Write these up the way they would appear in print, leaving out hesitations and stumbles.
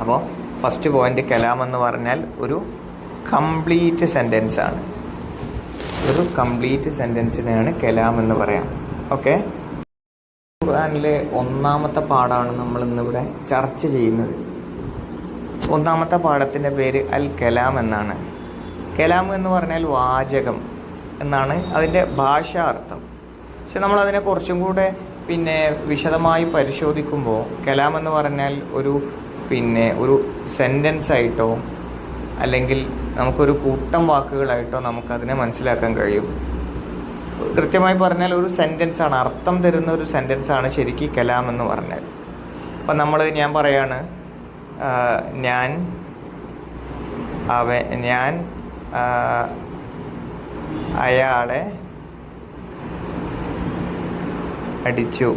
അപ്പോൾ first point, Kalam എന്ന് പറഞ്ഞാൽ ഒരു കംപ്ലീറ്റ് സെൻറ്റൻസ് ആണ്. ഒരു കംപ്ലീറ്റ് സെൻറ്റൻസിനെയാണ് കലാം എന്ന് പറയാം. ഓക്കെ, ഖുർആനിലെ ഒന്നാമത്തെ പാഠമാണ് നമ്മൾ ഇന്നിവിടെ ചർച്ച ചെയ്യുന്നത്. ഒന്നാമത്തെ പാഠത്തിൻ്റെ പേര് അൽ കലാം എന്നാണ്. കലാം എന്ന് പറഞ്ഞാൽ വാചകം എന്നാണ് അതിൻ്റെ ഭാഷാ അർത്ഥം. പക്ഷെ നമ്മളതിനെ കുറച്ചും കൂടെ വിശദമായി പരിശോധിക്കുമ്പോൾ കലാം എന്ന് പറഞ്ഞാൽ ഒരു സെൻറ്റൻസ് ആയിട്ടോ അല്ലെങ്കിൽ നമുക്കൊരു കൂട്ടം വാക്കുകളായിട്ടോ നമുക്കതിനെ മനസ്സിലാക്കാൻ കഴിയും. കൃത്യമായി പറഞ്ഞാൽ ഒരു സെൻറ്റൻസാണ്, അർത്ഥം തരുന്ന ഒരു സെൻറ്റൻസാണ് ശരിക്കും കലാം എന്ന് പറഞ്ഞാൽ. അപ്പം ഞാൻ പറയാണ്, ഞാൻ അയാളെ അടിച്ചു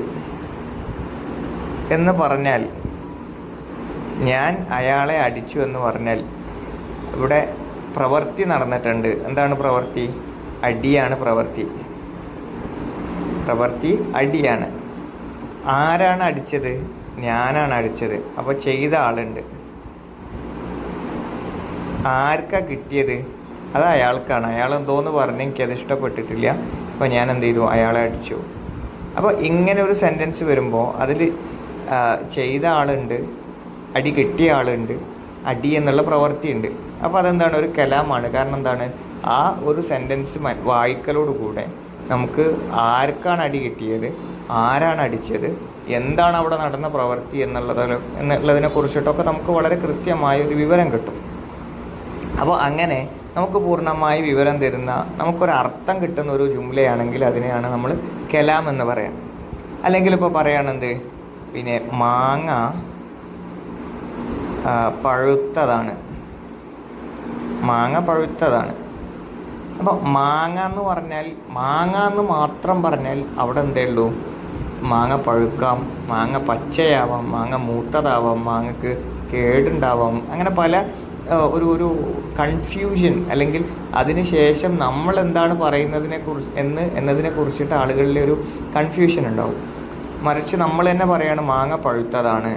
എന്ന് പറഞ്ഞാൽ, ഞാൻ അയാളെ അടിച്ചു എന്ന് പറഞ്ഞാൽ ഇവിടെ പ്രവൃത്തി നടന്നിട്ടുണ്ട്. എന്താണ് പ്രവൃത്തി? അടിയാണ് പ്രവൃത്തി. അടിയാണ്. ആരാണ് അടിച്ചത്? ഞാനാണ് അടിച്ചത്. അപ്പോൾ ചെയ്ത ആളുണ്ട്. ആർക്കാ കിട്ടിയത്? അത് അയാൾക്കാണ്. അയാൾ എന്തോന്ന് പറഞ്ഞ് എനിക്കത് ഇഷ്ടപ്പെട്ടിട്ടില്ല, അപ്പോൾ ഞാൻ എന്ത് ചെയ്തു? അയാളെ അടിച്ചു. അപ്പോൾ ഇങ്ങനെ ഒരു സെൻറ്റൻസ് വരുമ്പോൾ അതിൽ ചെയ്ത ആളുണ്ട്, അടി കിട്ടിയ ആളുണ്ട്, അടി എന്നുള്ള പ്രവൃത്തിയുണ്ട്. അപ്പോൾ അതെന്താണ്? ഒരു കലാമാണ്. കാരണം എന്താണ്? ആ ഒരു സെൻറ്റൻസ് വായിക്കലോടുകൂടെ നമുക്ക് ആർക്കാണ് അടി കിട്ടിയത്, ആരാണ് അടിച്ചത്, എന്താണ് അവിടെ നടന്ന പ്രവൃത്തി എന്നുള്ളതിനെ കുറിച്ചിട്ടൊക്കെ നമുക്ക് വളരെ കൃത്യമായ ഒരു വിവരം കിട്ടും. അപ്പോൾ അങ്ങനെ നമുക്ക് പൂർണ്ണമായി വിവരം തരുന്ന, നമുക്കൊരർത്ഥം കിട്ടുന്ന ഒരു ജുംലയാണെങ്കിൽ അതിനെയാണ് നമ്മൾ കലാം എന്ന് പറയാം. അല്ലെങ്കിൽ ഇപ്പോൾ പറയുകയാണെന്ത്, മാങ്ങ പഴുത്തതാണ്. അപ്പോൾ മാങ്ങ എന്ന് മാത്രം പറഞ്ഞാൽ അവിടെ എന്തേ ഉള്ളൂ? മാങ്ങ പഴുക്കാം, മാങ്ങ പച്ചയാവാം, മാങ്ങ മൂത്തതാവാം, മാങ്ങക്ക് കേടുണ്ടാവാം. അങ്ങനെ പല ഒരു കൺഫ്യൂഷൻ, അല്ലെങ്കിൽ അതിനുശേഷം നമ്മൾ എന്താണ് എന്നതിനെ കുറിച്ചിട്ട് ആളുകളിൽ ഒരു കൺഫ്യൂഷൻ ഉണ്ടാവും. മറിച്ച് നമ്മൾ തന്നെ പറയാണ് മാങ്ങ പഴുത്തതാണ്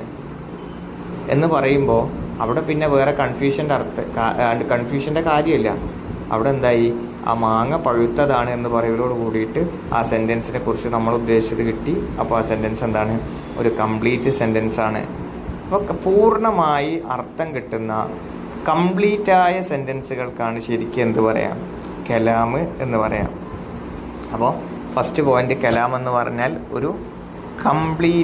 എന്ന് പറയുമ്പോൾ അവിടെ പിന്നെ വേറെ കൺഫ്യൂഷൻ്റെ കാര്യമില്ല. അവിടെ എന്തായി? ആ മാങ്ങ പഴുത്തതാണ് എന്ന് പറയുന്നതോട് കൂടിയിട്ട് ആ സെൻറ്റൻസിനെ കുറിച്ച് നമ്മൾ ഉദ്ദേശിച്ചത് കിട്ടി. അപ്പോൾ ആ സെൻറ്റൻസ് എന്താണ്? ഒരു കംപ്ലീറ്റ് സെൻറ്റൻസ് ആണ്. അപ്പോൾ പൂർണ്ണമായി അർത്ഥം കിട്ടുന്ന കംപ്ലീറ്റായ സെൻറ്റൻസുകൾക്കാണ് ശരിക്കും എന്ത് പറയാം? കലാം എന്ന് പറയാം. അപ്പോൾ ഫസ്റ്റ് പോയിന്റ്, കലാം എന്ന് പറഞ്ഞാൽ ഒരു കംപ്ലീറ്റ്